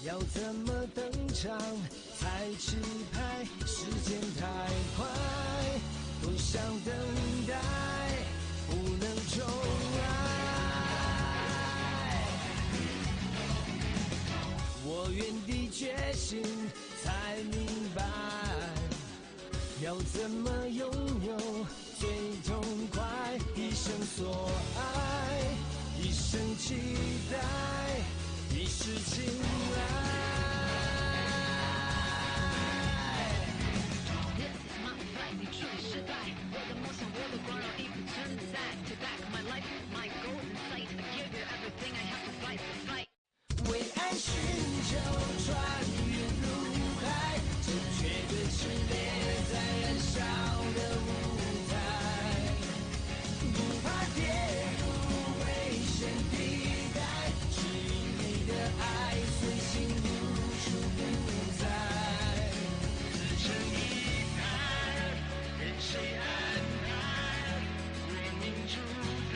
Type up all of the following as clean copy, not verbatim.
要怎么登场才气派？时间太快，不想等待，不能重来。我原地觉醒，才明白，要怎么拥有最痛快？一生所爱，一生期待，一世青睐。为爱寻求穿越路海，正确的炽烈在燃烧的舞台，不怕跌入危险地带，指引你的爱随心无处不在。自成一派，任谁安排，为民主宰。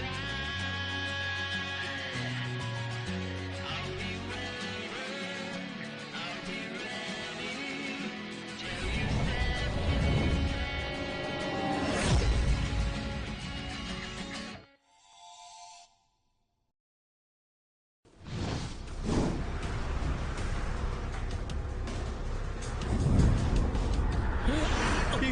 平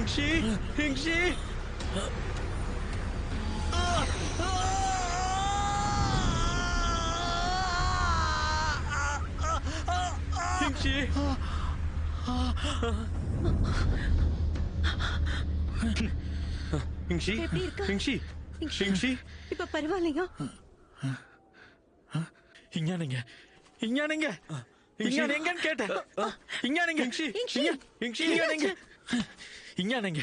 息！平息！平息！இப்ப பரவாயில்லையா? இங்க நீங்க எங்கன்னு கேட்டேன். இங்க நீங்க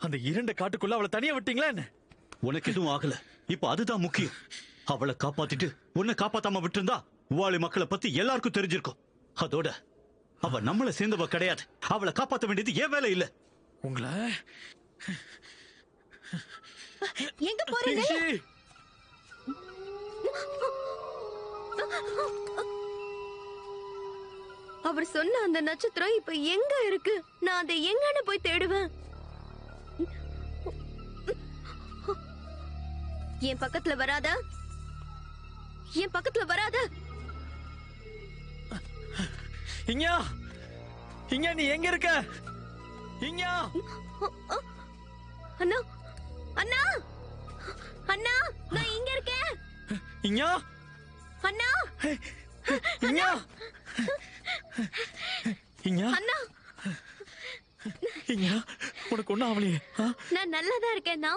அந்த இரண்டு காட்டுக்குள்ள அவளை தனியா விட்டீங்களா என்ன? உனக்கு எதுவும் ஆகல. இப்ப அதுதான் முக்கியம். அவளை காப்பாத்திட்டு உன்னை காப்பாத்தாம விட்டுருந்தா உவாலி மக்களை பத்தி எல்லாருக்கும் தெரிஞ்சிருக்கும். அதோட அவ நம்மளை சேர்ந்தவ கிடையாது. அவளை காப்பாத்த வேண்டியது ஏன் வேலை இல்ல. உங்களை எங்க போறீங்க? அவர் சொன்ன அந்த நட்சத்திரம் இப்ப எங்க இருக்கு? நான் அதை எங்கன்னு போய் தேடுவேன். என் பக்கத்துல வராத, என் பக்கத்துல வராத. இங்க நீ எங்க இருக்க? அண்ணா அண்ணா அண்ணா, நான் இங்க இருக்கேன். அண்ணா அண்ணா, உனக்கு ஒண்ணும் ஆவலையே? நான் நல்லாதான் இருக்கேன்னா.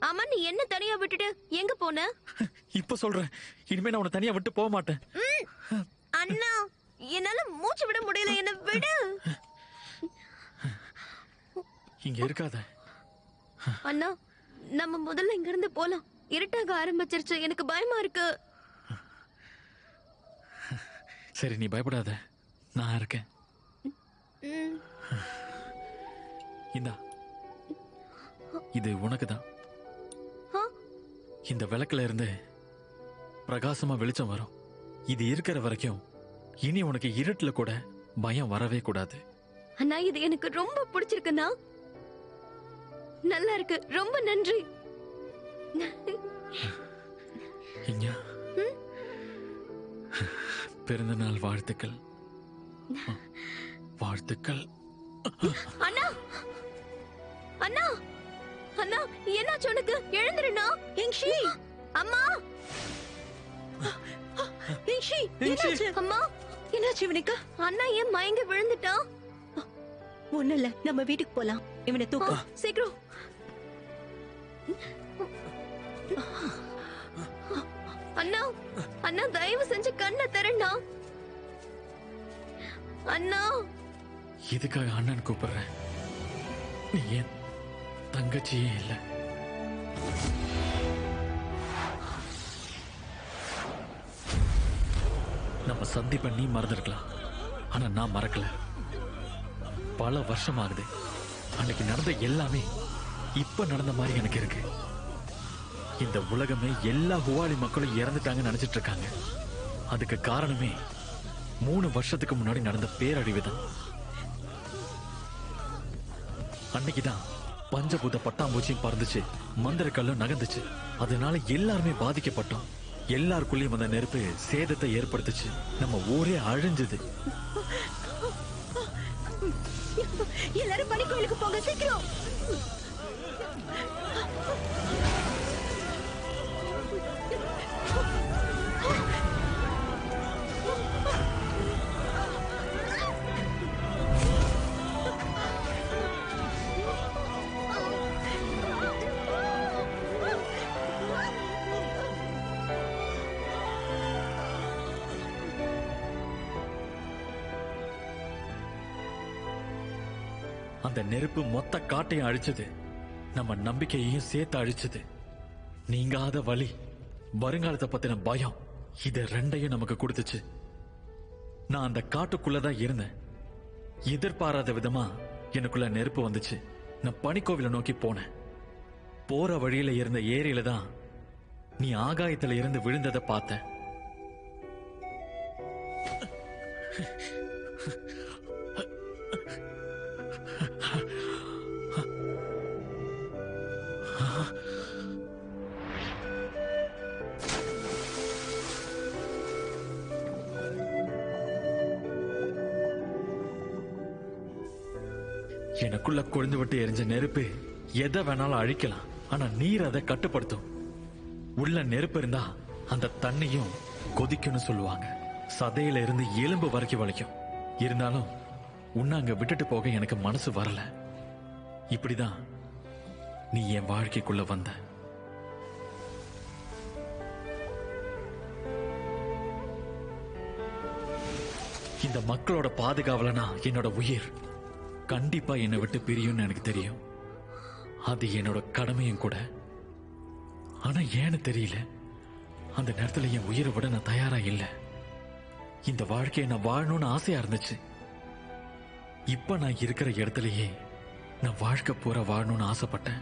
ஆமா, நீ என்ன தனியா விட்டுட்டு எங்க போன? இப்ப சொல்றேன். இனிமே நான் உன்னை தனியா விட்டு போக மாட்டேன். அண்ணா, என்னால மூச்சு விட முடியல, என்ன விடு. இங்க இருக்காத. அண்ணா, நம்ம முதல்ல இங்க இருந்து போலாம். இருட்டாக ஆரம்பிச்சிருச்சு, எனக்கு பயமா இருக்கு. சரி, நீ பயப்படாத, நான் இருக்கேன். இந்தா, இது உனக்குதான். இந்த விளக்குல இருந்து பிரகாசமா வெளிச்சம் வரும். இது இருக்கிற வரைக்கும் இனி உனக்கு இருட்டுல கூட பயம் வரவே கூடாது. அண்ணா, இது எனக்கு ரொம்ப பிடிச்சிருக்குண்ணா. நல்லா இருக்கு, ரொம்ப நன்றி. பிறந்த நாள் வாழ்த்துக்கள். வாழ்த்துக்கள். அண்ணா அண்ணா அண்ணா, என்னாச்சு உனக்கு? எழுந்துருண்ணா. இங்ஷி, அம்மா. இங்ஷி, என்னாச்சு? அம்மா, என்னாச்சு இவனுக்கு? அண்ணா ஏன் மயங்கி விழுந்துட்டான்? ஒண்ணு இல்ல, நம்ம வீட்டுக்கு போலாம். இவனை தூக்கு. சீக்கிரம். அண்ணா அண்ணா, தயவு செஞ்சு கண்ணை திறண்ணா. அண்ணா, இதுக்காக அண்ணன் கூப்பிடுறேன். நீ ஏன் தங்கச்சியே இல்ல. நம்ம சந்திப்பை நீ மறந்துருக்கலாம், ஆனா நான் மறக்கல. பல வருஷம் ஆகுது. அன்னைக்கு நடந்த எல்லாமே இப்ப நடந்த மாதிரி எனக்கு இருக்கு. இந்த உலகமே எல்லா ஹுவாலி மக்களும் இறந்துட்டாங்கன்னு நினைச்சிட்டு இருக்காங்க. அதுக்கு காரணமே 3 வருஷத்துக்கு முன்னாடி நடந்த பேரழிவுதான். அன்னைக்குதான் பஞ்சபூத பட்டாம்பூச்சியும் பறந்துச்சு, மந்திரக்கல்லும் நகர்ந்துச்சு. அதனால எல்லாருமே பாதிக்கப்பட்டோம். எல்லாருக்குள்ளயும் வந்த நெருப்பு சேதத்தை ஏற்படுத்துச்சு. நம்ம ஊரே அழிஞ்சது. எல்லாரும் பனி கோயிலுக்கு போங்க சீக்கிரம். அந்த நெருப்பு மொத்த காட்டையும் அழிச்சது, நம்ம நம்பிக்கையையும் சேர்த்து அழிச்சது. நீங்காத வலி, வருங்காலத்தை பத்தின பயம், இது ரெண்டையும் நமக்கு கொடுத்துச்சு. நான் அந்த காட்டுக்குள்ளதான் இருந்தேன். எதிர்பாராத விதமா எனக்குள்ள நெருப்பு வந்துச்சு. நான் பனிக்கோவிலை நோக்கி போனேன். போற வழியில இருந்த ஏரியில தான் நீ ஆகாயத்துல இருந்து விழுந்ததை பார்த்தேன். எனக்குள்ள கொழுந்து விட்டு எரிஞ்ச நெருப்பு எதை வேணாலும் அழிக்கலாம், ஆனா நீர் அதை கட்டுப்படுத்தும். உள்ள நெருப்பு இருந்தா அந்த தண்ணியும் கொதிக்கும்னு சொல்லுவாங்க. சதையில இருந்து எலும்பு வரைக்கும் வலிக்கும். இருந்தாலும் உன்னை அங்க விட்டுட்டு போக எனக்கு மனசு வரல. இப்படிதான் நீ என் வாழ்க்கைக்குள்ள வந்த. இந்த மக்களோட பாதுகாவலனா என்னோட உயிர் கண்டிப்பா என்னை விட்டு பிரியும்னு எனக்கு தெரியும். அது என்னோட கடமையும் கூட. ஆனா ஏன்னு தெரியல, அந்த நேரத்துல என் உயிரை விட நான் தயாரா இல்ல. இந்த வாழ்க்கையை நான் வாழணும்னு ஆசையா இருந்துச்சு. இப்ப நான் இருக்கிற இடத்துலயே நான் வாழ்க்கை பூரா வாழணும்னு ஆசைப்பட்டேன்.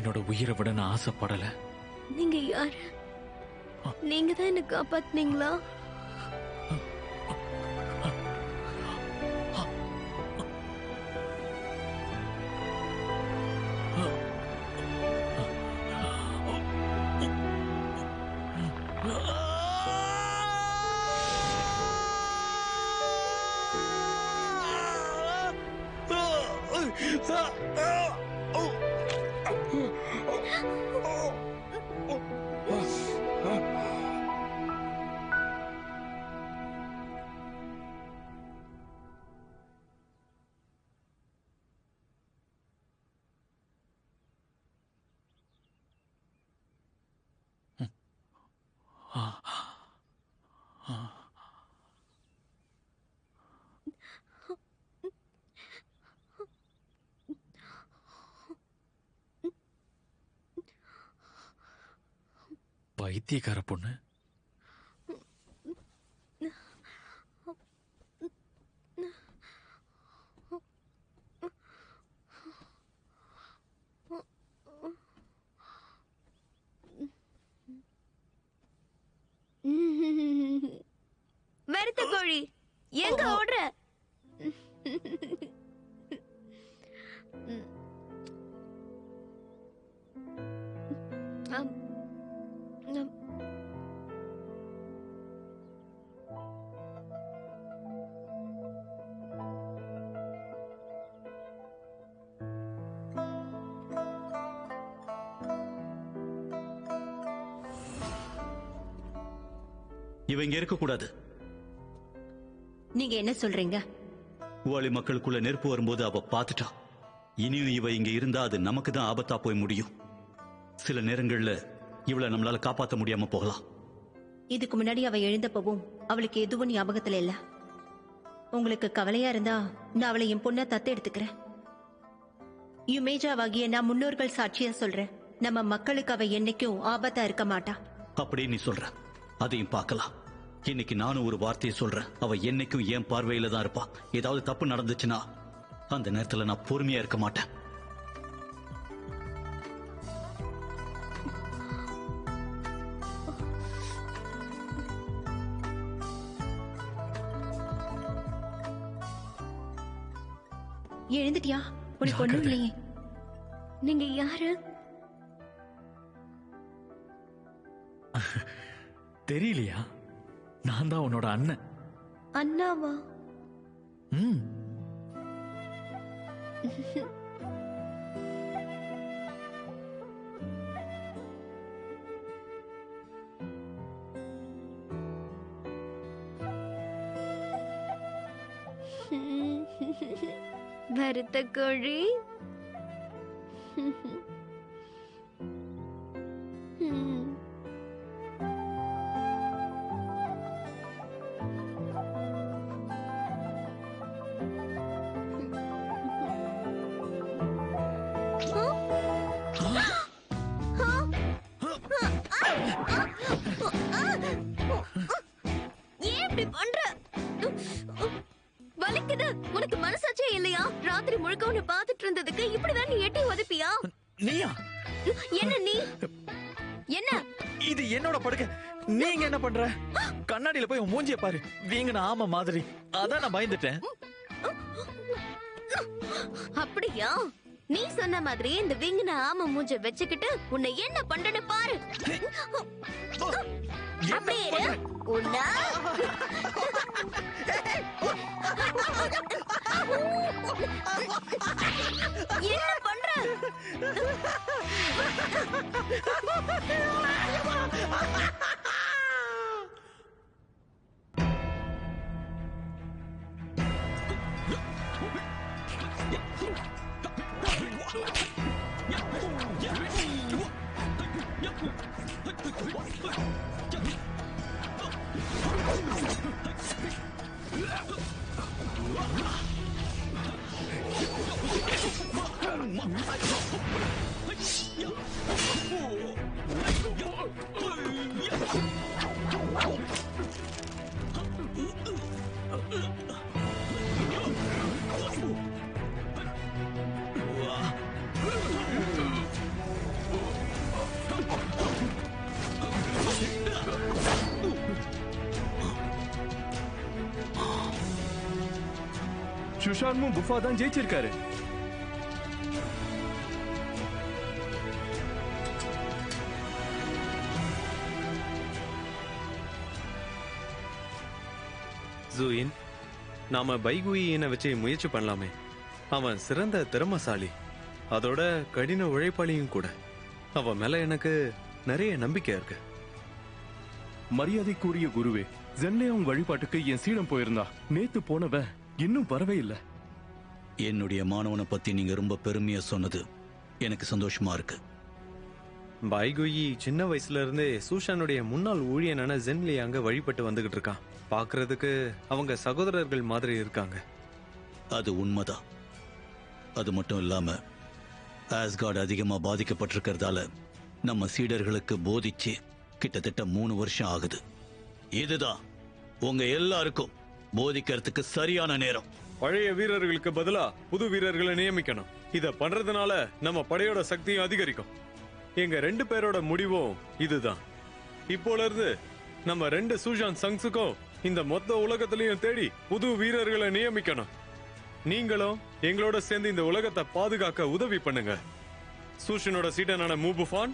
என்னோட உயிரை விட நான் ஆசைப்படல. நீங்க யாரு? நீங்க தான் என்ன காப்பாத்துனீங்களா? பைத்தியக்கார பொண்ணு. வருத்த கோழி, எங்க ஓடுற? இவ இங்க இருக்க கூடாது. நீங்க என்ன சொல்றீங்க? ஊவாளி மக்களுக்குள்ள நெருப்பு வரும்போது அவ பாத்துட்டா. இனியும் இவ இங்க இருந்தா அது நமக்கு தான் ஆபத்தா போய் முடியும். சில நேரங்கள்ல இவளை நம்மளால காப்பாத்த முடியாம போகலாம். இதுக்கு முன்னாடி அவ எழுந்தப்பவும் அவளுக்கு எதுவும் ஞாபகத்துல இல்ல. உங்களுக்கு கவலையா இருந்தா நான் அவளை என் பொண்ணா தத்து எடுத்துக்கிறேன். யுமேஜாவாகிய நான் முன்னோர்கள் சாட்சியா சொல்றேன், நம்ம மக்களுக்கு அவ என்னைக்கும் ஆபத்தா இருக்க மாட்டா. அப்படி நீ சொல்ற, அதையும் பார்க்கலாம். இன்னைக்கு நானும் ஒரு வார்த்தையை சொல்றேன், அவ என்னைக்கும் என் பார்வையில தான் இருப்பா. ஏதாவது தப்பு நடந்துச்சுன்னா அந்த நேரத்துல நான் பொறுமையா இருக்க மாட்டேன். எழுந்துட்டியா? உனக்கு ஒண்ணும் ஜாக்கிரதை. இல்லையே? நீங்க யாரு? தெரியலையா? நான் தான் உன்னோட அண்ணன். அண்ணாவா? ம். வறுத்த கோழி. ஏன் இப்படி பண்ற? வலிக்குது. உனக்கு மனசாட்சியே இல்லையா? ராத்திரி முழுக்க உன்னை பார்த்துட்டு இருந்ததுக்கு இப்படிதான் நீ எட்டி உதப்பியா? நீயா? என்ன நீ? என்ன? இது என்னோட படுக்கை. நீங்க என்ன பண்ற? கண்ணாடியில போய் உன் மூஞ்சிய பாரு. வீங்கன ஆமை மாதிரி. அதான் நான் பயந்துட்டேன். அப்படியா? நீ சொன்ன மாதிரி இந்த வீங்கின ஆம மூஞ்ச வச்சுக்கிட்டு உன்னை என்ன பண்றேன்னு பாரு. அப்படியே இரு. உன்னை என்ன பண்ற? சுஷான்மும் புஃபா தான் ஜெயிச்சிருக்காரு. ஜூயின், நாம பைகுயினை வச்சு முயற்சி பண்ணலாமே. அவன் சிறந்த திறமசாலி, அதோட கடின உழைப்பாளியும் கூட. அவன் மேல எனக்கு நிறைய நம்பிக்கை இருக்கு. மரியாதைக்குரிய குருவே, ஜென்லேயாங் வழிபாட்டுக்கு என் சீடம் போயிருந்தா. நேத்து போனவன் இன்னும் வரவே இல்லை. என்னுடைய மாணவனை பத்தி நீங்க ரொம்ப பெருமையா சொன்னது எனக்கு சந்தோஷமா இருக்கு. பைகுயி சின்ன வயசுல இருந்தே சூஷானுடைய முன்னாள் ஊழியனான ஜென்லியாங்க வழிபட்டு வந்துகிட்டு இருக்கான். பாக்குறதுக்கு அவங்க சகோதரர்கள் மாதிரி இருக்காங்க. அது உண்மைதான். அது மட்டும் இல்லாம ஆஸ்கார்ட் அதிகமா பாதிக்கப்பட்டிருக்கிறதால நம்ம சீடர்களுக்கு போதிச்சு கிட்டத்தட்ட 3 வருஷம் ஆகுது. இதுதான் உங்க எல்லாருக்கும் போதிக்கிறதுக்கு சரியான நேரம். பழைய வீரர்களுக்கு பதிலா புது வீரர்களை நியமிக்கணும். இத பண்றதுனால நம்ம படையோட சக்தியும் அதிகரிக்கும். எங்க 2 பேரோட முடிவும் இதுதான். இப்போல இருந்து நம்ம 2 சூஷான் சங்ஸுக்கும் இந்த மொத்த உலகத்திலையும் தேடி புது வீரர்களை நியமிக்கணும். நீங்களும் எங்களோட சேர்ந்து இந்த உலகத்தை பாதுகாக்க உதவி பண்ணுங்க. சூஷனோட சீடனான மூபுஃபான்,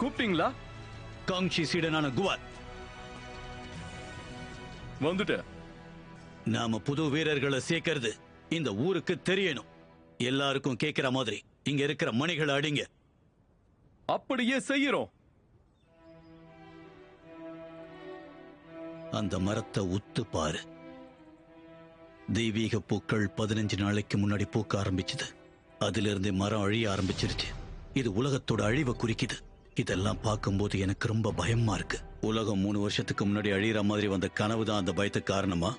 கூப்பிட்டீங்களா? காங்ஷி சீடனான குவார், வந்துட்ட. நாம புது வீரர்களை சேர்க்கிறது இந்த ஊருக்கு தெரியணும். எல்லாருக்கும் கேட்கிற மாதிரி இங்க இருக்கிற மணிகளை அடிங்க. அப்படியே செய்யறோம். அந்த மரத்தை உத்து பாரு. தெய்வீக பூக்கள் 15 நாளைக்கு முன்னாடி பூக்க ஆரம்பிச்சது. அதிலிருந்து மரம் அழிய ஆரம்பிச்சிருச்சு. இது உலகத்தோட அழிவை குறிக்குது. இதெல்லாம் பார்க்கும்போது எனக்கு ரொம்ப பயமா இருக்கு. உலகம் 3 வருஷத்துக்கு முன்னாடி அழியிற மாதிரி வந்த கனவு தான் அந்த பயத்துக்கு காரணமா?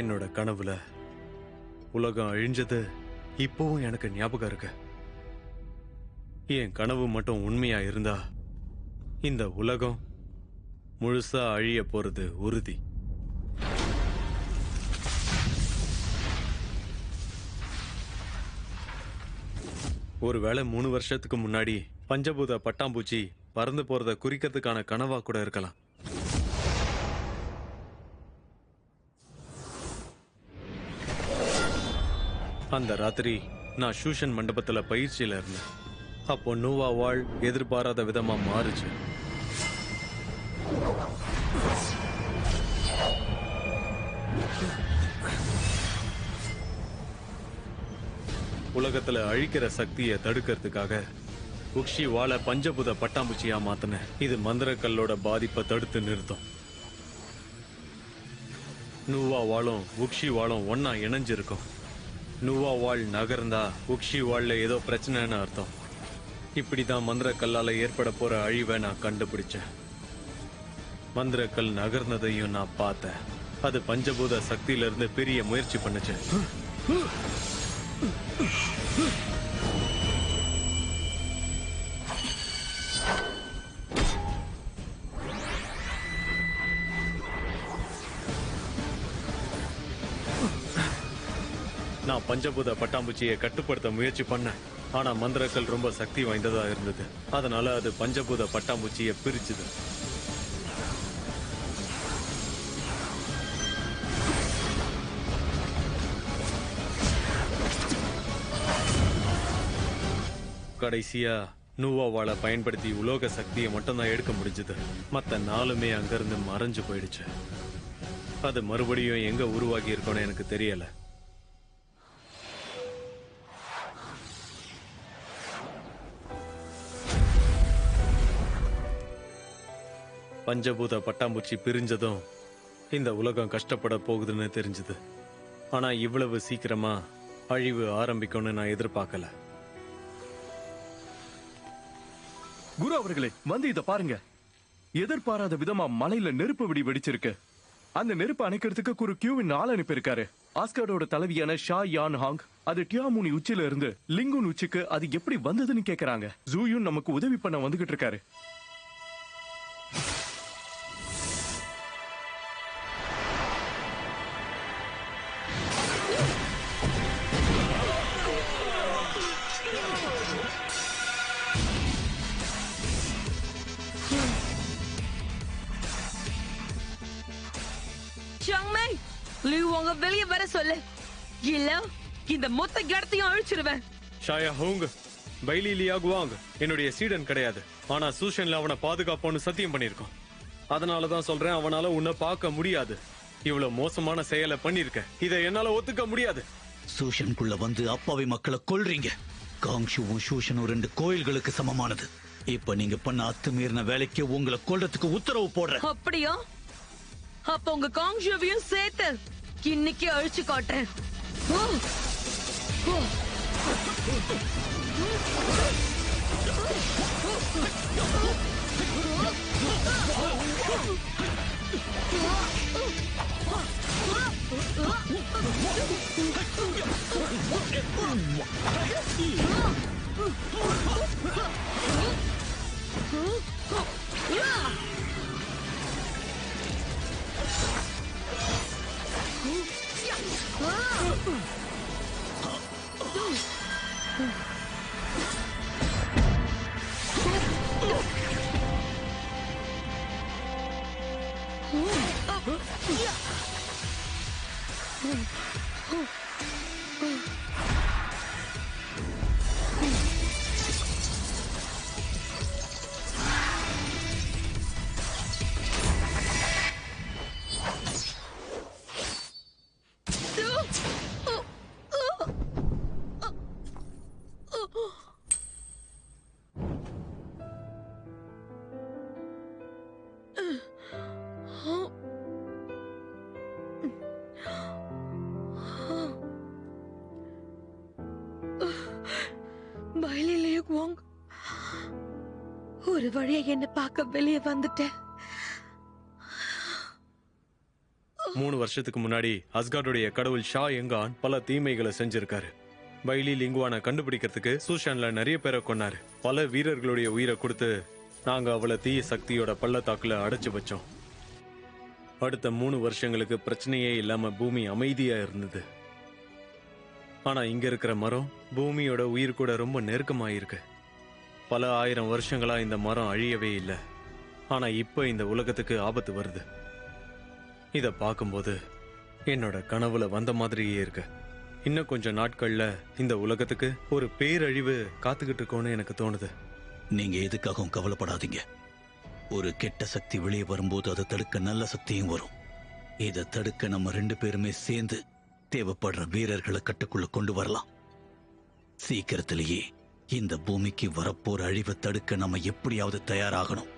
என்னோட கனவுல உலகம் அழிஞ்சது இப்பவும் எனக்கு ஞாபகம் இருக்கு. என் கனவு மட்டும் உண்மையா இருந்தா இந்த உலகம் முழுசா அழிய போறது உறுதி. ஒருவேளை 3 வருஷத்துக்கு முன்னாடி பஞ்சபூத பட்டாம்பூச்சி பறந்து போறத குறிக்கிறதுக்கான கனவா கூட இருக்கலாம். அந்த ராத்திரி நான் ஷூஷன் மண்டபத்துல பயிற்சியில இருந்தேன். அப்போ நூவா வாள் எதிர்பாராத விதமா மாறுச்சு. உலகத்துல அழிக்கிற சக்தியை தடுக்கிறதுக்காக உக்ஷி வாழை பஞ்சபூத பட்டாம்பூச்சியா மாத்தின. இது மந்திரக்கல்லோட பாதிப்பை தடுத்து நிறுத்தும். நூவா வாளும் உக்ஷி வாளும் ஒன்னா இணைஞ்சிருக்கும். நூவா வாள் நகர்ந்தா உக்ஷி வாள்ல ஏதோ பிரச்சனைன்னு அர்த்தம். இப்படிதான் மந்திரக்கல்லால ஏற்பட போற அழிவை நான் கண்டுபிடிச்சேன். மந்திரக்கல் நகர்ந்ததையும் நான் பார்த்தேன். அது பஞ்சபூத சக்தியில இருந்து பெரிய முயற்சி பண்ணுச்சு. நான் பஞ்சபூத பட்டாம்பூச்சியை கட்டுப்படுத்த முயற்சி பண்ணேன். ஆனா மந்திரக்கல் ரொம்ப சக்தி வாய்ந்ததா இருந்தது. அதனால அது பஞ்சபூத பட்டாம்பூச்சியை பிரிச்சுது. கடைசியா நூவா வாளை பயன்படுத்தி உலோக சக்தியை மட்டும் தான் எடுக்க முடிஞ்சது. மத்த நாலுமே அங்கிருந்து மறைஞ்சு போயிடுச்சு. அது மறுபடியும் எங்க உருவாகி இருக்கோன்னு எனக்கு தெரியல. பஞ்சபூத பட்டாம்பூச்சி பிரிஞ்சதும் இந்த உலகம் கஷ்டப்பட போகுதுன்னு தெரிஞ்சது. ஆனா இவ்வளவு சீக்கிரமா அழிவு ஆரம்பிக்கும்னு நான் எதிர்பார்க்கல. குரு அவர்களே, வந்து இத பாருங்க. எதிர்பாராத விதமா மலையில நெருப்பு வெடி வெடிச்சிருக்கு. அந்த நெருப்பு அணைக்கிறதுக்கு ஒரு கியூவின் ஆள் அனுப்பியிருக்காரு. ஆஸ்கார்டோட தலைவியான ஷா யான் ஹாங் அது டியாமுனி உச்சில இருந்து லிங்குன் உச்சிக்கு அது எப்படி வந்ததுன்னு கேக்குறாங்க. ஜூயும் நமக்கு உதவி பண்ண வந்துகிட்டு இருக்காரு. வெளியே வர சொல்லு, இல்ல இந்த மொத்த இடத்தையும் அழிச்சிருவேன். ஷாயா ஹோங், பைலி லியா குவாங் என்னுடைய சீடன் கிடையாது. ஆனா சூஷன்ல அவனை பாதுகாப்போன்னு சத்தியம் பண்ணிருக்கோம். அதனாலதான் சொல்றேன், அவனால உன்னை பார்க்க முடியாது. இவ்வளவு மோசமான செயலை பண்ணிருக்க, இதை என்னால ஒத்துக்க முடியாது. சூஷனுக்குள்ள வந்து அப்பாவி மக்களை கொல்றீங்க. காங்ஷுவும் சூஷனும் 2 கோயில்களுக்கு சமமானது. இப்ப நீங்க பண்ண அத்துமீறின வேலைக்கு உங்களை கொல்றதுக்கு உத்தரவு போடுறேன். அப்படியா? அப்ப உங்க காங்ஷுவையும் சேர்த்து இன்னைக்கு அழிச்சு காட்டேன். ஒரு வழியா என்ன பார்க்க வெளியே வந்துட்டேன். 3 வருஷத்துக்கு முன்னாடி அஸ்கார்டுடைய கடவுள் ஷா எங்கான் பல தீமைகளை செஞ்சிருக்காரு. பைலி லிங்குவானை கண்டுபிடிக்கிறதுக்கு சூஷான்ல நிறைய பேரை கொன்னாரு. பல வீரர்களுடைய உயிரை கொடுத்து நாங்க அவளை தீய சக்தியோட பள்ளத்தாக்குல அடைச்சு வச்சோம். அடுத்த 3 வருஷங்களுக்கு பிரச்சனையே இல்லாம பூமி அமைதியா இருந்தது. ஆனா இங்க இருக்கிற மரம் பூமியோட உயிர் கூட ரொம்ப நெருக்கமாயிருக்கு. பல ஆயிரம் வருஷங்களா இந்த மரம் அழியவே இல்லை. ஆனா இப்ப இந்த உலகத்துக்கு ஆபத்து வருது. இத பார்க்கும்போது என்னோட கனவுல வந்த மாதிரியே இருக்கு. இன்னும் கொஞ்சம் நாட்கள்ல இந்த உலகத்துக்கு ஒரு பேரழிவு காத்துக்கிட்டு இருக்கோன்னு எனக்கு தோணுது. நீங்க எதுக்காகவும் கவலைப்படாதீங்க. ஒரு கெட்ட சக்தி வெளியே வரும்போது அதை தடுக்க நல்ல சக்தியும் வரும். இதை தடுக்க நம்ம 2 பேருமே சேர்ந்து தேவைப்படுற வீரர்களை கட்டுக்குள்ள கொண்டு வரலாம். சீக்கிரத்திலேயே இந்த பூமிக்கு வரப்போற அழிவை தடுக்க நம்ம எப்படியாவது தயாராகணும்.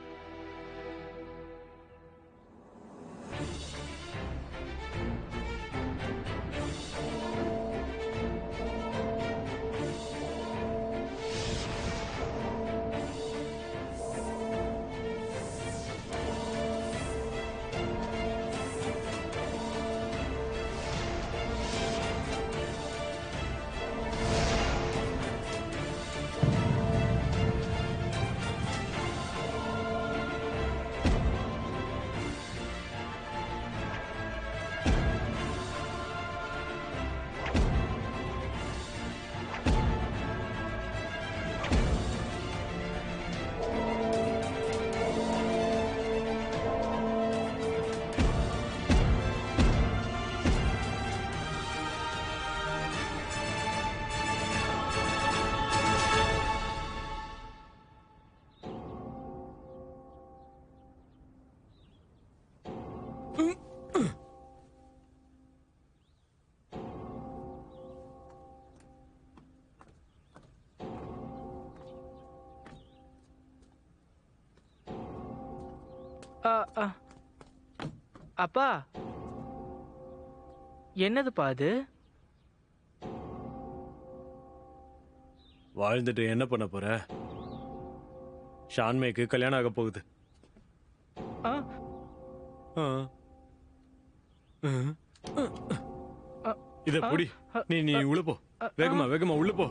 அப்பா, என்னதுப்பா அது? வாழ்ந்துட்டு என்ன பண்ண போற? ஷான்மேக்கு கல்யாணம் ஆக போகுது. ஆ, இத புடி. நீ உள்ள போ. வேகமா உள்ள போ.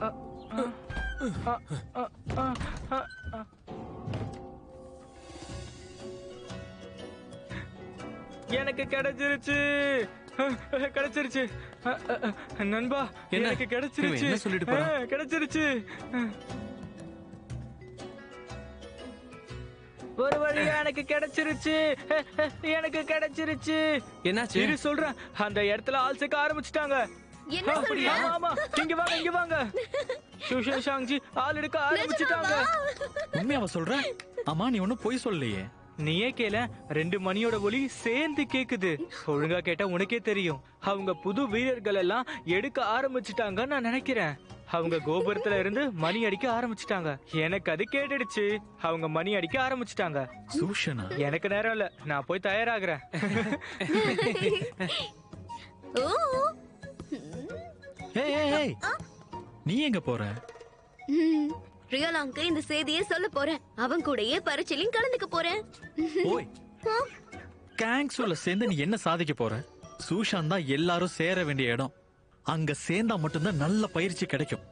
எனக்கு கிடைச்சிருச்சு. கிடைச்சிருச்சு நண்பா, எனக்கு கிடைச்சிருச்சு. என்ன சொல்லிட்டு போறான்? கிடைச்சிருச்சு. ஒரு வழியா எனக்கு கிடைச்சிருச்சு. எனக்கு கிடைச்சிருச்சு. என்னாச்சு? இரு சொல்றேன். அந்த இடத்துல ஆள் சேர்க்க ஆரம்பிச்சுட்டாங்க. என்ன சொல்ற? ஆமா, இங்க வாங்க. சுஷன் ஷாங்ஜி ஆள் எடுக்க ஆரம்பிச்சுட்டாங்க. உண்மையாவ சொல்ற? ஆமா, நீ ஒன்னும் பொய் சொல்லலையே. நீயே கேள, 2 மணியோட ஒலி சேர்ந்து கேக்குது. ஒழுங்கா கேட்டா உனக்கே தெரியும். அவங்க புது வீரர்கள் எல்லாம் எடுக்க ஆரம்பிச்சுட்டாங்க நான் நினைக்கிறேன். அவங்க கோபுரத்துல இருந்து மணி அடிக்க ஆரம்பிச்சுட்டாங்க. எனக்கு அது கேட்டுடுச்சு. அவங்க மணி அடிக்க ஆரம்பிச்சுட்டாங்க. சூஷனா? எனக்கு நேரம் இல்ல, நான் போய் தயாராகிறேன். ஓ, ஏய், நீ எங்க போற? ரியலாங்க இந்த செய்தியை சொல்ல போறேன். அவன் கூடயே பரீட்சையிலும் கலந்துக்க போறேன். ஓய், கேங்ஸுல சேர்ந்து நீ என்ன சாதிக்க போற? சூஷான் தான் எல்லாரும் சேர வேண்டிய இடம். அங்க சேர்ந்தா மட்டும்தான் நல்ல பயிற்சி கிடைக்கும்.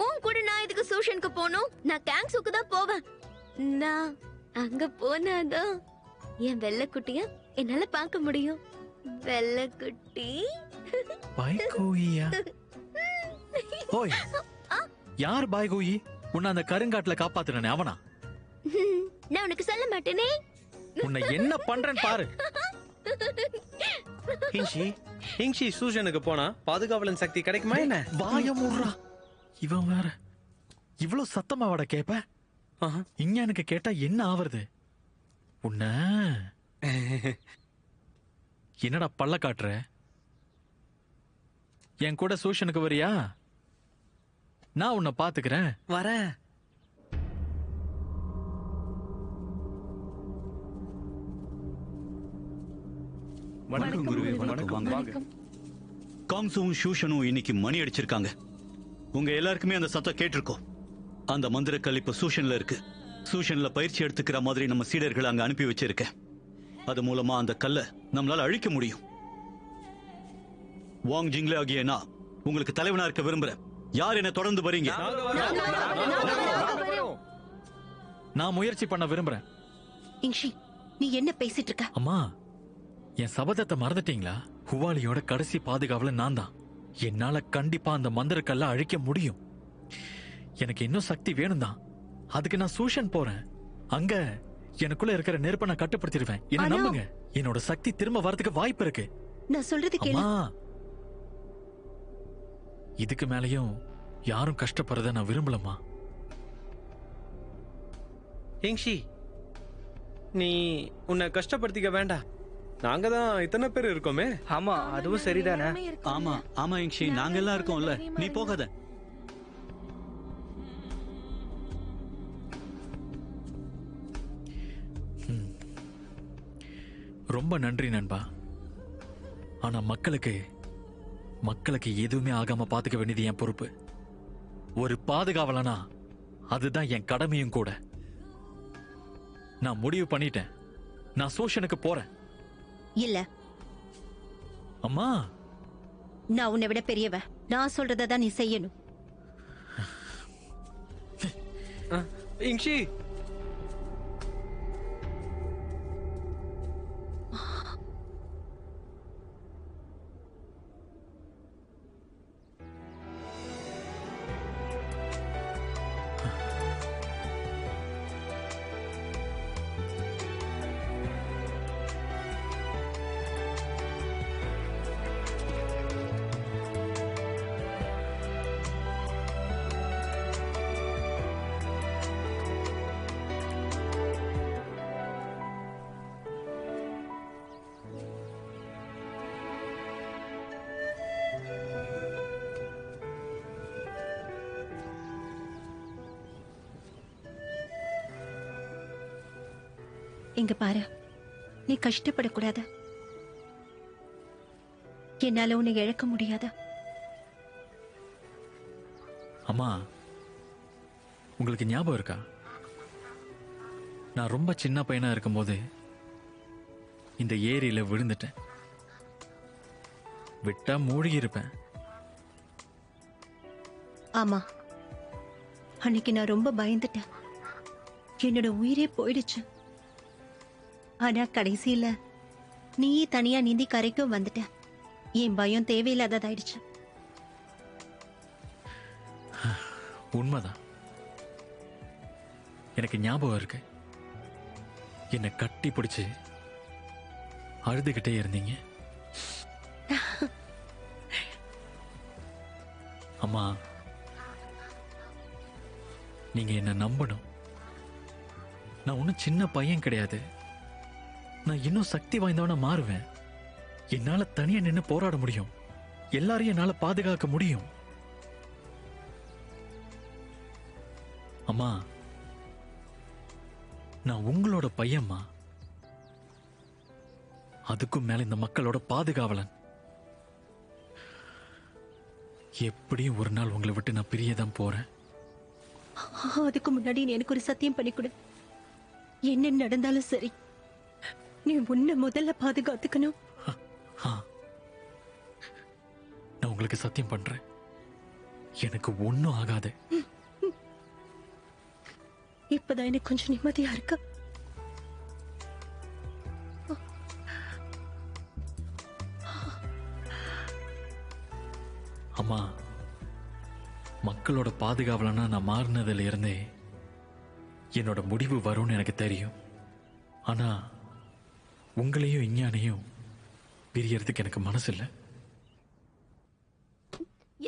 உன் கூட நான் இதுக்கு சூஷனுக்கு போகணும். நான் கேங்ஸுக்கு தான் போவேன். நான் அங்க போனாதான் என் வெள்ளைக்குட்டிய என்னால பார்க்க முடியும். வெள்ளைக்குட்டி. பாய்கோயியா? ஓய், யார் பாய்கோயி? உன்னை அந்த கருங்காட்டுல காப்பாத்துனே அவனா? நான் உனக்கு சொல்ல மாட்டேனே. உன்னை என்ன பண்றேன்னு பாரு. ஹிங்ஷி சூஷனுக்கு போனா பாதுகாவலன் சக்தி கிடைக்குமா என்ன? வாய மூடுறா. இவன் வேற இவ்வளவு சத்தமா வட கேப்ப. இங்க எனக்கு கேட்டா என்ன ஆவறது? உன்ன என்னடா பல்ல காட்டுற? என் கூட சூஷனுக்கு வரியா? நான் உன்னை பாத்துக்கிறேன். வரேன். வணக்கம் குருவே. வணக்கம். வாங்க. காங்ஸும் ஷூஷனும் இன்னைக்கு மணி அடிச்சிருக்காங்க. உங்க எல்லாருக்குமே அந்த சத்தம் கேட்டிருக்கோம். அந்த மந்திரக்கல் இப்ப சூஷன்ல இருக்கு. சூஷன்ல பயிற்சி எடுத்துக்கிற மாதிரி நம்ம சீடர்களை அங்க அனுப்பி வச்சிருக்கேன். அது மூலமா அந்த கல்லை நம்மளால அழிக்க முடியும். வாங் ஜிங்லே ஆகிய நான் உங்களுக்கு தலைவனா இருக்க விரும்புறேன். யார் என்ன தொடர்ந்து வரீங்க? நான் முயற்சி பண்ண விரும்புறேன். இங்ஷி, நீ என்ன பேசிட்டு இருக்க? அம்மா, என் சபதத்தை மறந்துட்டீங்களா? ஹுவாலியோட கடைசி பாதுகாவலன் நான் தான். என்னால கண்டிப்பா அந்த மந்திரக்கல்ல அழிக்க முடியும். எனக்கு இன்னும் சக்தி வேணும் தான். அதுக்கு நான் சூஷன் போறேன். அங்க எனக்குள்ள இருக்கிற நெருப்பை நான் கட்டுப்படுத்திடுவேன். என்ன ஆனா- நம்புங்க, என்னோட சக்தி திரும்ப வரதுக்கு வாய்ப்பு இருக்கு. நான் சொல்றது கேளு. அம்மா, இதுக்கு மேலயும் யாரும் கஷ்டப்படுறத நான் விரும்பலம்மா. ஹிங்ஷி, நீ உன்னை கஷ்டப்படுத்திக்க வேண்டாம். நாங்க தான் இத்தனை பேர் இருக்கோமே. ஆமா, அதுவும் சரிதானே. ஆமா ஆமா இங்ஷி, நாங்க எல்லாம் இருக்கோம்ல, நீ போகாத. ரொம்ப நன்றி நண்பா. ஆனா மக்களுக்கு எதுவுமே ஆகாம பாத்துக்க வேண்டியது என் பொறுப்பு. ஒரு பாதுகாவலனா அதுதான் என் கடமையும் கூட. நான் முடிவு பண்ணிட்டேன், நான் சூஷனுக்கு போறேன். இல்ல, அம்மா, நான் உன்னை விட பெரியவ. நான் சொல்றதை தான் நீ செய்யணும். ஹிங்ஷி, இங்க பாரு, நீ கஷ்டப்படக்கூடாது. என்னால உன்னை இழக்க முடியாத. அம்மா, உங்களுக்கு ஞாபகம் இருக்கா, நான் ரொம்ப சின்ன பையனா இருக்கும்போது இந்த ஏரியில விழுந்துட்டேன். விட்டா மூழ்கி இருப்பேன். ஆமா, அன்னைக்கு நான் ரொம்ப பயந்துட்டேன். என்னோட உயிரே போயிடுச்சு. ஆனா கடைசியில நீயே தனியா நீந்தி கரைக்கும் வந்துட்ட. என் பயம் தேவையில்லாததாயிடுச்சு. உண்மைதான், எனக்கு ஞாபகம் இருக்கு. என்னை கட்டி பிடிச்சு அழுதுகிட்டே இருந்தீங்க. அம்மா, நீங்க என்ன நம்பணும். நான் ஒன்னும் சின்ன பையன் கிடையாது. நான் இன்னும் சக்தி வாய்ந்தவனா மாறுவேன். என்னால தனியா நின்னு போராட முடியும். எல்லாரையும் என்னால பாதுகாக்க முடியும். அம்மா, நான் உங்களோட பையன்மா. அதுக்கும் மேல இந்த மக்களோட பாதுகாவலன். எப்படியும் ஒரு நாள் உங்களை விட்டு நான் பிரியதான் போறேன். அதுக்கு முன்னாடி நீ எனக்கு ஒரு சத்தியம் பண்ணி கொடு. என்ன நடந்தாலும் சரி, நீ உன்னை முதல்ல பாதுகாத்துக்கணும். நான் உங்களுக்கு சத்தியம் பண்றேன், எனக்கு ஒண்ணும் ஆகாது. இப்பதான் எனக்கு கொஞ்சம் நிம்மதியா இருக்கு. அம்மா, மக்களோட பாதுகாவலனா நான் மாறினதுல இருந்தே என்னோட முடிவு வரும்னு எனக்கு தெரியும். ஆனா உங்களையும் இஞ்ஞானையும் பிரியறதுக்கு எனக்கு மனசு இல்லை.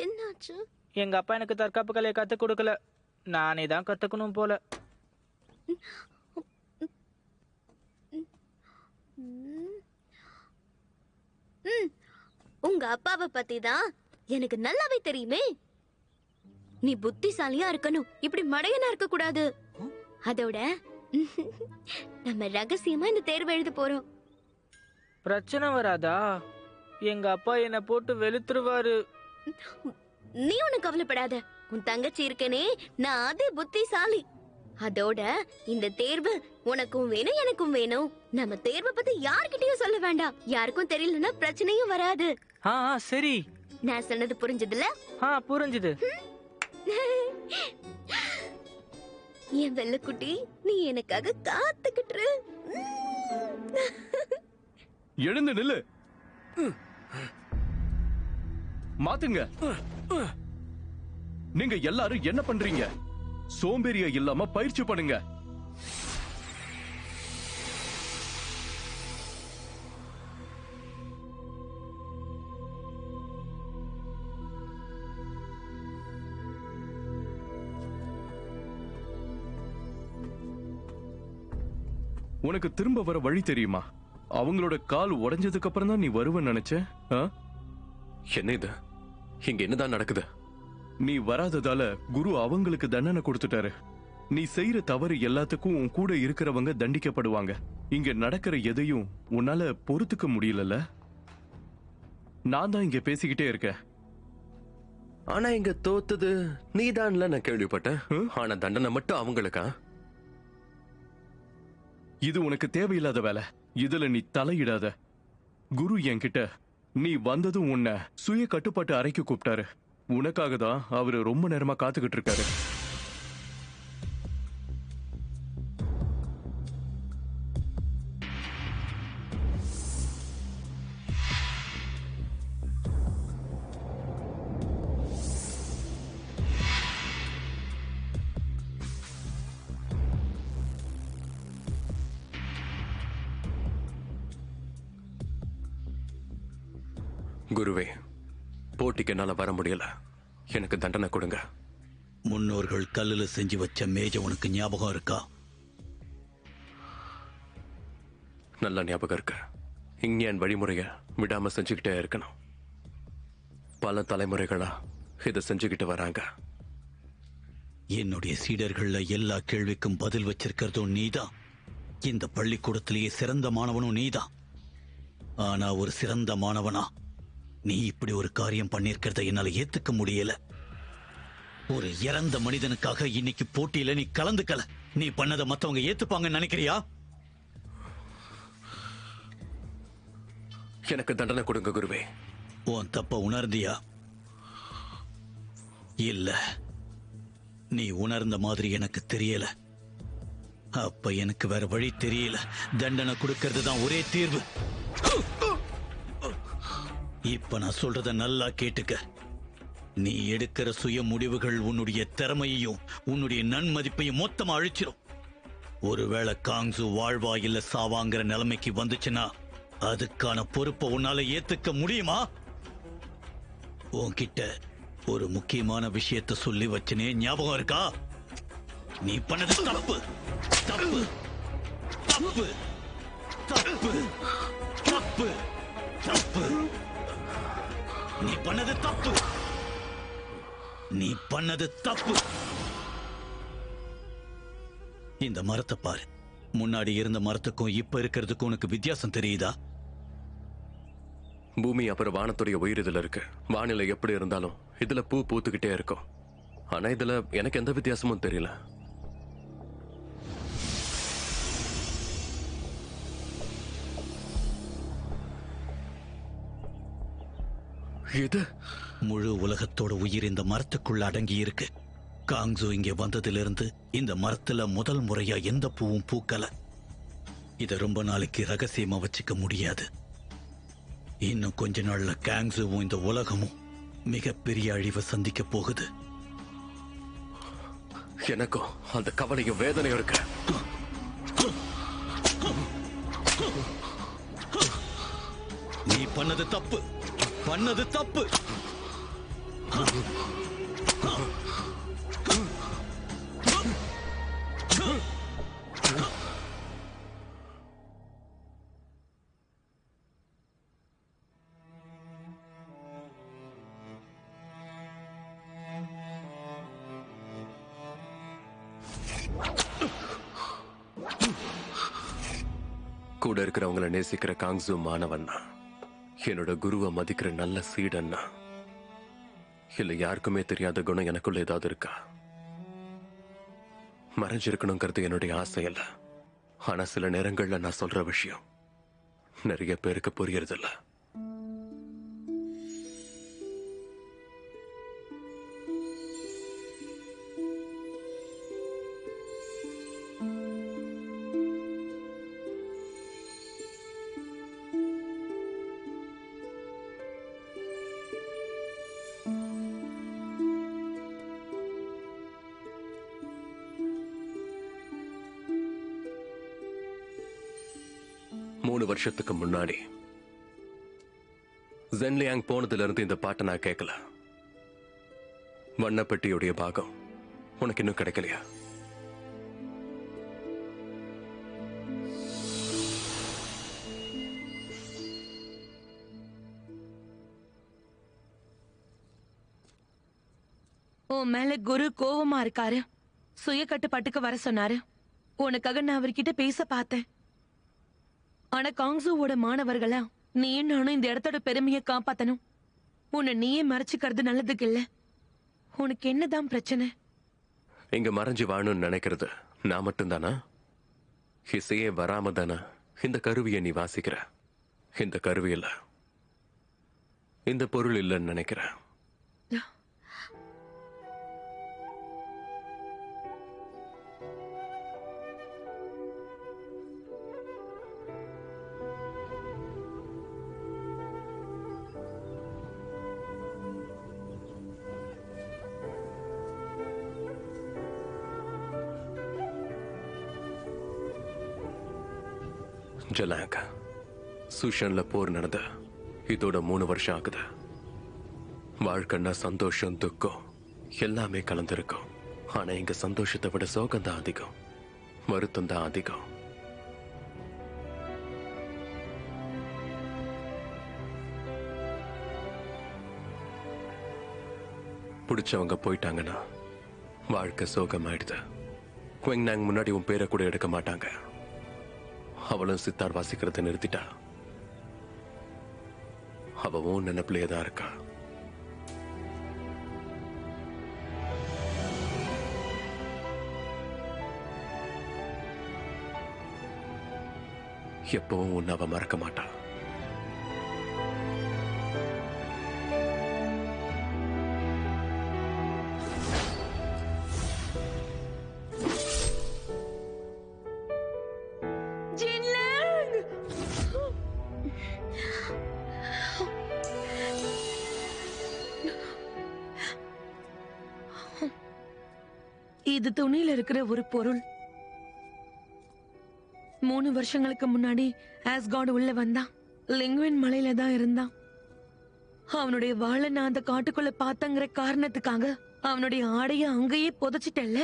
என்னாச்சு? எங்க அப்பா எனக்கு தற்காப்பு கலையை கத்துக் கொடுக்கல, நானே தான் கத்துக்கணும் போல. உங்க அப்பாவை பத்தி தான் எனக்கு நல்லாவே தெரியுமே. நீ புத்திசாலியா இருக்கணும், இப்படி மடையனா இருக்க கூடாது. அதோட நம்ம ரகசியமா இந்த தேர்வு எழுத போறோம். பிரச்சனை வராதா? எங்க அப்பா என்ன போட்டு வெளுத்துருவாரு. நீ ஒண்ணு கவலைப்படாத, உன் தங்கச்சி இருக்கனே, நான் அதே புத்திசாலி. அதோட இந்த தேர்வு உனக்கும் வேணும் எனக்கும் வேணும். நம்ம தேர்வை பத்தி யார்கிட்டயும் சொல்ல வேண்டாம். யாருக்கும் தெரியலன்னா பிரச்சனையும் வராது. சரி, நான் சொன்னது புரிஞ்சதுல? புரிஞ்சுது. என் வெள்ளக்குட்டி, நீ எனக்காக காத்துக்கிட்டு. எழுந்து நில்லு. மாத்துங்க. நீங்க எல்லாரும் என்ன பண்றீங்க? சோம்பேறியா இல்லாம பயிற்சி பண்ணுங்க. உனக்கு திரும்ப வர வழி தெரியுமா? அவங்களோட கால் உடைஞ்சதுக்கு அப்புறம் தான் நீ வருவன்னு நினைச்சேன். என்ன இது? இங்க என்னதான் நடக்குது? நீ வராததால குரு அவங்களுக்கு தண்டனை கொடுத்துட்டாரு. நீ செய்யற தவறு எல்லாத்துக்கும் உன் கூட இருக்கிறவங்க தண்டிக்கப்படுவாங்க. இங்க நடக்கிற எதையும் உன்னால பொறுத்துக்க முடியலல்ல. நான் தான் இங்க பேசிக்கிட்டே இருக்கேன். ஆனா இங்க தோத்தது நீதான்ல நான் கேள்விப்பட்டேன். ஆனா தண்டனை மட்டும் அவங்களுக்கா? இது உனக்கு தேவையில்லாத வேலை. இதுல நீ தலையிடாத. குரு என்கிட்ட நீ வந்ததும் உன்னை சுய கட்டுப்பாட்டு அறைக்கு கூப்பிட்டாரு. உனக்காக தான் அவரு ரொம்ப நேரமா காத்துக்கிட்டு இருக்காரு. குருவே, போட்டிக்கு என்னால வர முடியல. எனக்கு தண்டனை கொடுங்க. முன்னோர்கள் கல்லுல செஞ்சு வச்ச மேஜ உனக்கு ஞாபகம் இருக்கா? நல்ல ஞாபகம் இருக்கு. இங்கேன் வழிமுறைய விடாம செஞ்சுக்கிட்டே இருக்கணும். பல தலைமுறைகளா இதை செஞ்சுக்கிட்டு வராங்க. என்னுடைய சீடர்கள்ல எல்லா கேள்விக்கும் பதில் வச்சிருக்கிறதும் நீதான். இந்த பள்ளிக்கூடத்திலேயே சிறந்த மாணவனும் நீதான். ஆனா ஒரு சிறந்த மாணவனா நீ இப்படி ஒரு காரியம் பண்ணிருக்கிறத என்னால ஏத்துக்க முடியல. ஒரு இறந்த மனிதனுக்காக இன்னைக்கு போட்டியில நீ கலந்துக்கல. நீ பண்ணதை மத்தவங்க ஏத்துப்பாங்கன்னு நினைக்கிறியா? எனக்கு தண்டனை கொடுங்க குருவே. உன் தப்ப உணர்ந்தியா? இல்ல, நீ உணர்ந்த மாதிரி எனக்கு தெரியல. அப்ப எனக்கு வேற வழி தெரியல. தண்டனை கொடுக்கிறது தான் ஒரே தீர்வு. இப்ப நான் சொல்றத நல்லா கேட்டுக்க. நீ எடுக்கிற சுய முடிவுகள் உன்னுடைய திறமையையும் உன்னுடைய நன்மதிப்பையும் மொத்தமா அழிச்சிடும். ஒருவேளை காங்ஸு வாழ்வா இல்ல சாவாங்கிற நிலைமைக்கு வந்துச்சுன்னா அதுக்கான பொறுப்பை உன்னால ஏத்துக்க முடியுமா? உன்கிட்ட ஒரு முக்கியமான விஷயத்தை சொல்லி வச்சனே, ஞாபகம் இருக்கா? நீ பண்ணது தப்பு தப்பு தப்பு தப்பு தப்பு தப்பு. நீ பண்ணது தப்பு. நீ பண்ணது தப்பு. இந்த மரத்தை பாரு. முன்னாடி இருந்த மரத்துக்கும் இப்ப இருக்கிறதுக்கும் உனக்கு வித்தியாசம் தெரியுதா? பூமி அப்புறம் வானத்துடைய உயிர் இதுல இருக்கு. வானிலை எப்படி இருந்தாலும் இதுல பூ பூத்துக்கிட்டே இருக்கும். ஆனா இதுல எனக்கு எந்த வித்தியாசமும் தெரியல. இது முழு உலகத்தோட உயிர் இந்த மரத்துக்குள்ள அடங்கி இருக்கு. காங்ஸு இங்க வந்ததிலிருந்து இந்த மரத்துல முதல் முறையா எந்த பூவும் பூக்கல. இத ரொம்ப நாளைக்கு ரகசியமா வச்சுக்க முடியாது. இன்னும் கொஞ்ச நாள்ல காங்ஸுவும் இந்த உலகமும் மிகப்பெரிய அழிவை சந்திக்க போகுது. எனக்கும் அந்த கவலையும் வேதனையும் இருக்கு. நீ பண்ணது தப்பு. பண்ணது தப்பு. கூட இருக்கிறவங்களை நேசிக்கிற காங்ஸு மாணவன்னா, என்னோட குருவை மதிக்கிற நல்ல சீடன்னா, இல்ல யாருக்குமே தெரியாத குணம் எனக்குள்ள ஏதாவது இருக்கா? மறைஞ்சிருக்கணுங்கிறது என்னுடைய ஆசை இல்ல. ஆனா சில நேரங்கள்ல நான் சொல்ற விஷயம் நிறைய பேருக்கு புரியறதில்ல. 3 வருஷத்துக்கு முன்னாடி ஜென்லியாங் போனதுல இருந்து இந்த பாட்டை நான் கேட்கல. வண்ணப்பெட்டியுடைய பாகம் உனக்கு இன்னும் கிடைக்கலையா? உன் மேல குரு கோவமா இருக்காரு. சுய கட்டுப்பாட்டுக்கு வர சொன்னாரு. உனக்காக நான் அவர்கிட்ட பேச பார்த்தேன். ஆனா காங்ஸுவோட மாணவர்களா நீயும் நானும் இந்த இடத்தோட பெருமையை காப்பாத்தணும். உன்னை நீயே மறைச்சுக்கிறது நல்லதுக்கு இல்ல. உனக்கு என்னதான் பிரச்சனை? இங்க மறைஞ்சு வாழணும்னு நினைக்கிறது நான் மட்டும்தானா? இசையே வராம தானே இந்த கருவியை நீ வாசிக்கிற? இந்த கருவி இல்ல, இந்த பொருள் இல்லைன்னு நினைக்கிறேன். ஜலாங்க, சுஷன்ல போர் நடந்த இதோட 3 வருஷம் ஆகுது. வாழ்க்கைன்னா சந்தோஷம் துக்கம் எல்லாமே கலந்துருக்கும். ஆனா இங்க சந்தோஷத்தை விட சோகம் தான் அதிகம், வருத்தம் தான் அதிகம். பிடிச்சவங்க போயிட்டாங்கன்னா வாழ்க்கை சோகமாயிடுது. குவெங்னாங் முன்னாடி உன் பேரை கூட எடுக்க மாட்டாங்க. அவளும் சித்தார் வாசிக்கிறத நிறுத்திட்டா. அவவும் நினைப்பிலேயே தான் இருக்கா. எப்பவும் உன்னை அவ மறக்க மாட்டா. இது துணியில இருக்கிற ஒரு பொருள். 3 வருஷங்களுக்கு முன்னாடி ஆஸ்கார்ட் உள்ள வந்தான். லிங்குவின் மலையில தான் இருந்தான். அவனுடைய வாழை நான் அந்த காட்டுக்குள்ள பார்த்தங்கிற காரணத்துக்காக அவனுடைய ஆடைய அங்கேயே புதைச்சிட்டல்ல.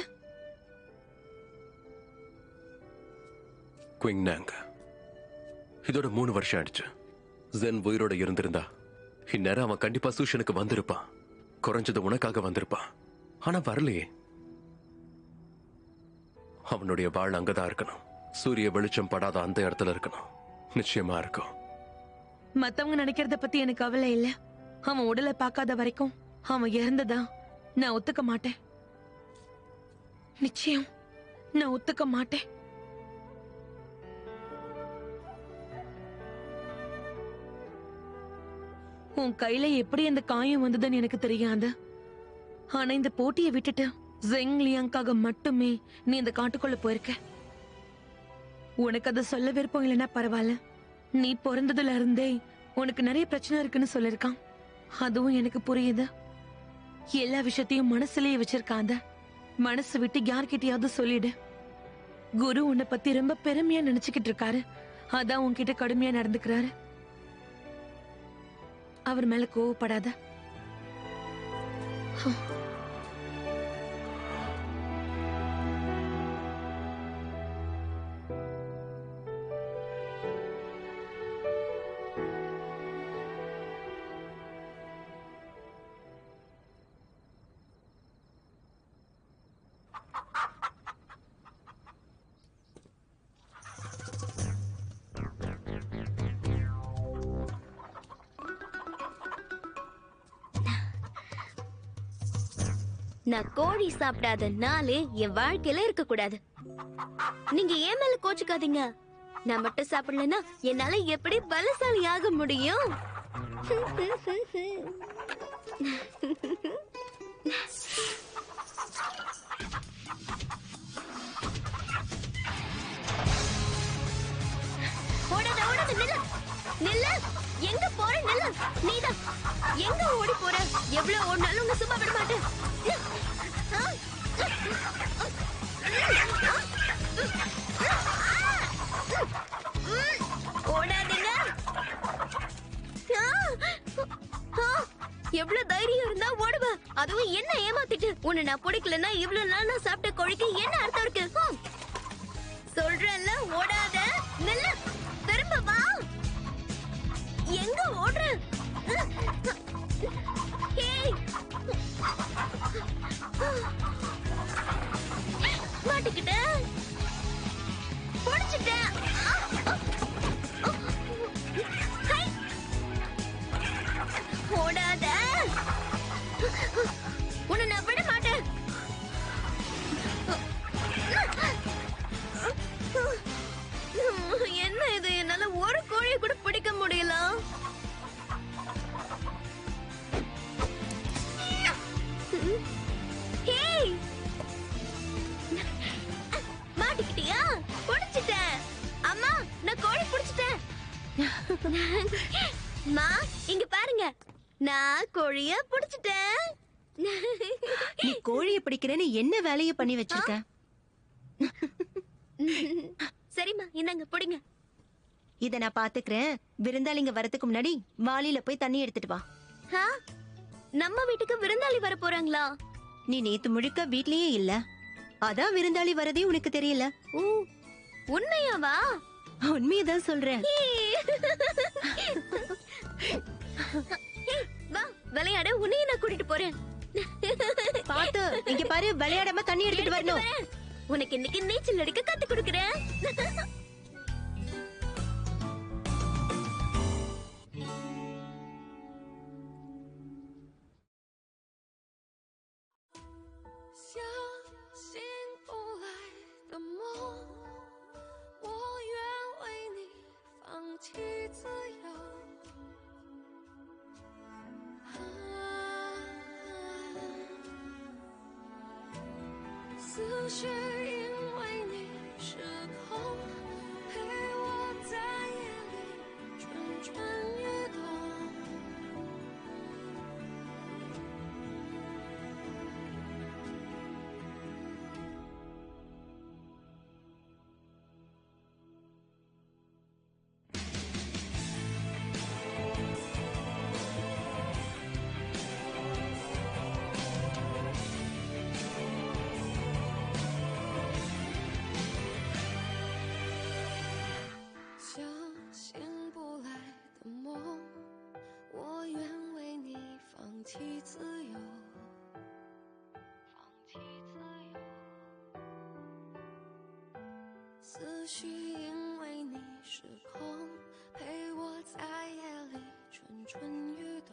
குயிங்னாங், இதோட 3 வருஷம் ஆயிடுச்சு. ஜென் உயிரோட இருந்திருந்தா இந்நேரம் அவன் கண்டிப்பா சூஷனுக்கு வந்திருப்பான். குறைஞ்சது உனக்காக வந்திருப்பான். ஆனா வரலையே. அவனுடைய வாழ் அங்கதான் இருக்கணும். சூரிய வெளிச்சம் படாத அந்த இடத்துல இருக்கணும். நிச்சயமா இருக்கும். மத்தவங்க நினைக்கிறத பத்தி எனக்கு கவலை இல்ல. அவன் உடலை பார்க்காத வரைக்கும் அவன் இறந்ததா நான் ஒத்துக்க மாட்டேன். நிச்சயம் நான் ஒத்துக்க மாட்டேன். உன் கையில எப்படி அந்த காயம் வந்ததுன்னு எனக்கு தெரியாது. ஆனா இந்த போட்டியை விட்டுட்டு ஜெங் லியாங்காக மட்டுமே நீ இந்த காட்டுக்குள்ள போயிருக்க. உனக்கு அதை சொல்ல விருப்பம் இல்லைன்னா பரவாயில்ல. நீ பிறந்ததுல இருந்தே உனக்கு நிறைய பிரச்சனை இருக்குன்னு சொல்லிருக்கான். அதுவும் எனக்கு புரியுது. எல்லா விஷயத்தையும் மனசுலயே வச்சிருக்காத. மனசு விட்டு யார்கிட்டயாவது சொல்லிடு. குரு உன்னை பத்தி ரொம்ப பெருமையா நினைச்சுக்கிட்டு இருக்காரு. அதான் உன்கிட்ட கடுமையா நடந்துக்கிறாரு. அவர் மேல கோவப்படாத. நான் கோழி சாப்பிடாத நாளே என் வாழ்க்கையில இருக்க கூடாது. நீங்க ஏன் மேல கோச்சுக்காதீங்க. நான் மட்டும் சாப்பிடலன்னா என்னால எப்படி பலசாலி ஆக முடியும்? ஓடாத ஓடாத, நில்லு நில்லு. எங்க போற? நில்லு. நீதான் எங்க ஓடி போற? எவ்வளவு ஓடினாலும் உன்னை சும்மா விட மாட்டேன். எவ்வளவு தைரியம் இருந்தா ஓடுவ? அதுவும் என்ன ஏமாத்திட்டு? உன்னை நான் பிடிக்கலன்னா இவ்வளவு நாள் நான் சாப்பிட்ட கோழிக்கு என்ன அர்த்தம் இருக்கு? சொல்றேன்ல, ஓடாத. நில்லு, திரும்ப வா. எங்க ஓடுற? ஹேய், மாட்டிக்கிட்டேன், பிடிச்சிட்டேன். ஓடாத, உன்னை நான் விட மாட்டேன். என்ன இது, என்னால ஒரு கோழியை கூட பிடிக்க முடியல. ஹேய், மாட்டிக்கிட்டியா? பிடிச்சிட்டேன். அம்மா, நான் கோழி பிடிச்சிட்டேன். மா, இங்க பாருங்க, நான் கோழிய பிடிச்சிட்டேன். நீ கோழிய பிடிக்கிறேன்னு என்ன வேலையை பண்ணி வச்சிருக்க? சரிம்மா, இந்தாங்க பிடிங்க. இத நான் பாத்துக்கிறேன். விருந்தாளிங்க வரதுக்கு முன்னாடி வாளியில போய் தண்ணி எடுத்துட்டு வா. ஆ, நம்ம வீட்டுக்கு விருந்தாளி வர போறாங்களா? நீ நேத்து முழுக்க வீட்லயே இல்ல, அதான் விருந்தாளி வரதே உனக்கு தெரியல. ஓ, உண்மையாவா? உண்மையதான் சொல்றேன். வா விளையாட, உன்னையும் நான் கூட்டிட்டு போறேன். பாத்து இங்க பாரு, விளையாடாம தண்ணி எடுத்துட்டு வரணும். உனக்கு இன்னைக்கு நீச்சல் அடிக்க கத்து கொடுக்கறேன்.思绪因为你失控，陪我在夜里蠢蠢欲动。相信不来的梦，我愿为你放弃自由，放弃自由。思绪因为你失控，陪我在夜里蠢蠢欲动。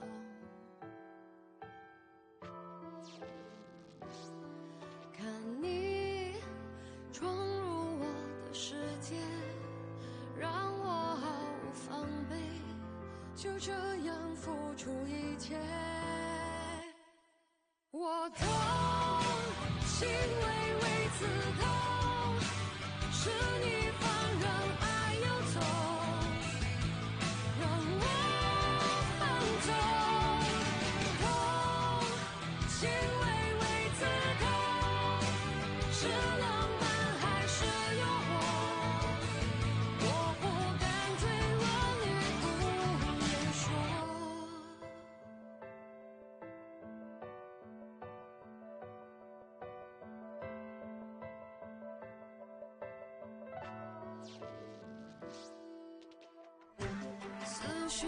看你闯入我的世界，让我毫无防备，就这样付出一切。我痛，心微微刺痛，是你放任爱游走，让我放纵。痛，心微微刺痛，是浪漫还是诱惑？我不敢坠落，你不言说。思绪